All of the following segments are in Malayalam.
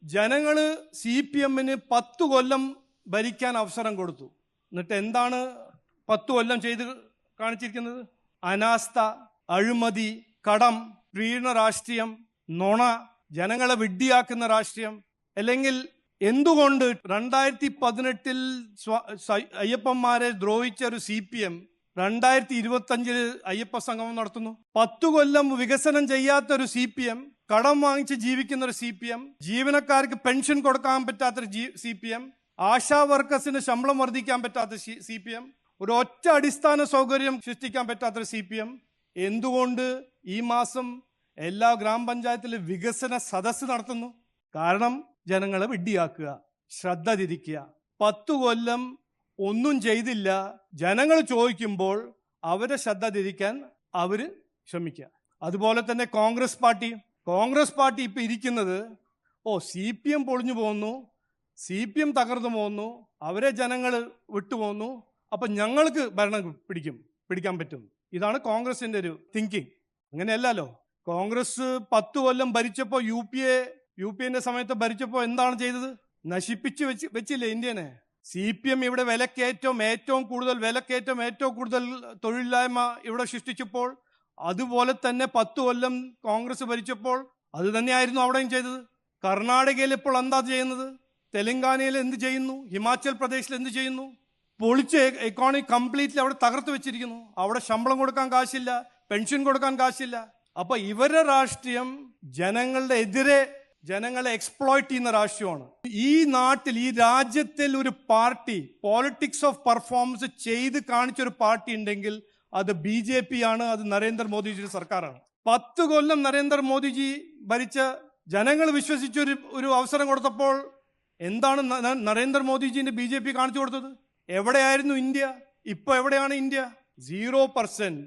ജനങ്ങള് CPM-ന് 10 കൊല്ലം ഭരിക്കാൻ അവസരം കൊടുത്തു. എന്നിട്ട് എന്താണ് 10 കൊല്ലം ചെയ്ത് കാണിച്ചിരിക്കുന്നത്? അനാസ്ഥ, അഴിമതി, കടം, പ്രീണ രാഷ്ട്രീയം, നുണ, ജനങ്ങളെ വിഡ്ഢിയാക്കുന്ന രാഷ്ട്രീയം. അല്ലെങ്കിൽ എന്തുകൊണ്ട് 2018-ൽ അയ്യപ്പന്മാരെ ദ്രോഹിച്ച ഒരു CPM 2025-ൽ അയ്യപ്പ സംഗമം നടത്തുന്നു? 10 കൊല്ലം വികസനം ചെയ്യാത്ത ഒരു CPM, കടം വാങ്ങിച്ച് ജീവിക്കുന്ന ഒരു CPM, ജീവനക്കാർക്ക് പെൻഷൻ കൊടുക്കാൻ പറ്റാത്തൊരു CPM, ആശാ വർക്കേഴ്സിന് ശമ്പളം വർദ്ധിക്കാൻ പറ്റാത്ത CPM, ഒരു ഒറ്റ അടിസ്ഥാന സൗകര്യം സൃഷ്ടിക്കാൻ പറ്റാത്തൊരു CPM. എന്തുകൊണ്ട് ഈ മാസം എല്ലാ ഗ്രാമപഞ്ചായത്തിലും വികസന സദസ്സ് നടത്തുന്നു? കാരണം ജനങ്ങളെ വിഡ്ഢിയാക്കുക, ശ്രദ്ധ തിരിക്കുക. 10 കൊല്ലം ഒന്നും ചെയ്തില്ല. ജനങ്ങൾ ചോദിക്കുമ്പോൾ അവരെ ശ്രദ്ധ തിരിക്കാൻ അവര് ശ്രമിക്കുക. അതുപോലെ തന്നെ കോൺഗ്രസ് പാർട്ടി ഇപ്പൊ ഇരിക്കുന്നത്, CPM പൊളിഞ്ഞു പോകുന്നു, CPM തകർന്നു പോകുന്നു, അവരെ ജനങ്ങൾ വിട്ടുപോകുന്നു, അപ്പൊ ഞങ്ങൾക്ക് ഭരണം പിടിക്കാൻ പറ്റും. ഇതാണ് കോൺഗ്രസിന്റെ ഒരു തിങ്കിങ്. അങ്ങനെയല്ലല്ലോ. കോൺഗ്രസ് 10 കൊല്ലം ഭരിച്ചപ്പോ യു പി എന്റെ സമയത്ത് ഭരിച്ചപ്പോ എന്താണ് ചെയ്തത്? നശിപ്പിച്ച് വെച്ചില്ലേ ഇന്ത്യനെ. CPM ഇവിടെ ഏറ്റവും കൂടുതൽ തൊഴിലില്ലായ്മ ഇവിടെ സൃഷ്ടിച്ചപ്പോൾ, അതുപോലെ തന്നെ 10 കൊല്ലം കോൺഗ്രസ് ഭരിച്ചപ്പോൾ അത് തന്നെയായിരുന്നു അവിടെയും ചെയ്തത്. കർണാടകയിൽ ഇപ്പോൾ എന്താ ചെയ്യുന്നത്? തെലങ്കാനയിൽ എന്ത് ചെയ്യുന്നു? ഹിമാചൽ പ്രദേശിൽ എന്ത് ചെയ്യുന്നു? പൊളിച്ച് എക്കോണമി കംപ്ലീറ്റ്ലി അവിടെ തകർത്ത് വെച്ചിരിക്കുന്നു. അവിടെ ശമ്പളം കൊടുക്കാൻ കാശില്ല, പെൻഷൻ കൊടുക്കാൻ കാശില്ല. അപ്പൊ ഇവരുടെ രാഷ്ട്രീയം ജനങ്ങളെ എക്സ്പ്ലോയിറ്റ് ചെയ്യുന്ന രാഷ്ട്രീയമാണ്. ഈ നാട്ടിൽ, ഈ രാജ്യത്തിൽ ഒരു പാർട്ടി പോളിറ്റിക്സ് ഓഫ് പെർഫോമൻസ് ചെയ്ത് കാണിച്ചൊരു പാർട്ടി ഉണ്ടെങ്കിൽ അത് BJP ആണ്, അത് നരേന്ദ്രമോദിജിയുടെ സർക്കാരാണ്. 10 കൊല്ലം നരേന്ദ്രമോദിജി ഭരിച്ച ജനങ്ങൾ വിശ്വസിച്ചൊരു അവസരം കൊടുത്തപ്പോൾ എന്താണ് നരേന്ദ്രമോദിജിന്റെ BJP കാണിച്ചു കൊടുത്തത്? എവിടെയായിരുന്നു ഇന്ത്യ? ഇപ്പൊ എവിടെയാണ് ഇന്ത്യ? 0%.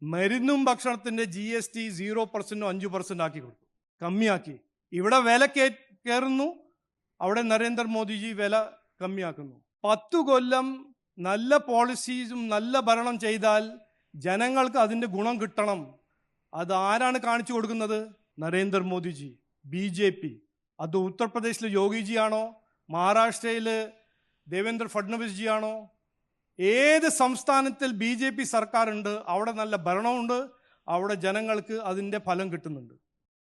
മരുന്നും ഭക്ഷണത്തിന്റെ GST 0%, 5% ആക്കി കൊടുത്തു, കമ്മിയാക്കി. ഇവിടെ വില കയറുന്നു, അവിടെ നരേന്ദ്രമോദിജി വില കമ്മിയാക്കുന്നു. 10 കൊല്ലം നല്ല പോളിസീസും നല്ല ഭരണം ചെയ്താൽ ജനങ്ങൾക്ക് അതിന്റെ ഗുണം കിട്ടണം. അത് ആരാണ് കാണിച്ചു കൊടുക്കുന്നത്? നരേന്ദ്രമോദിജി, BJP. അത് ഉത്തർപ്രദേശിലെ യോഗിജിയാണോ, മഹാരാഷ്ട്രയില് ദേവേന്ദ്ര ഫഡ്നവിസ് ജി ആണോ? ഏത് സംസ്ഥാനത്തിൽ BJP സർക്കാരുണ്ട് അവിടെ നല്ല ഭരണമുണ്ട്, അവിടെ ജനങ്ങൾക്ക് അതിന്റെ ഫലം കിട്ടുന്നുണ്ട്.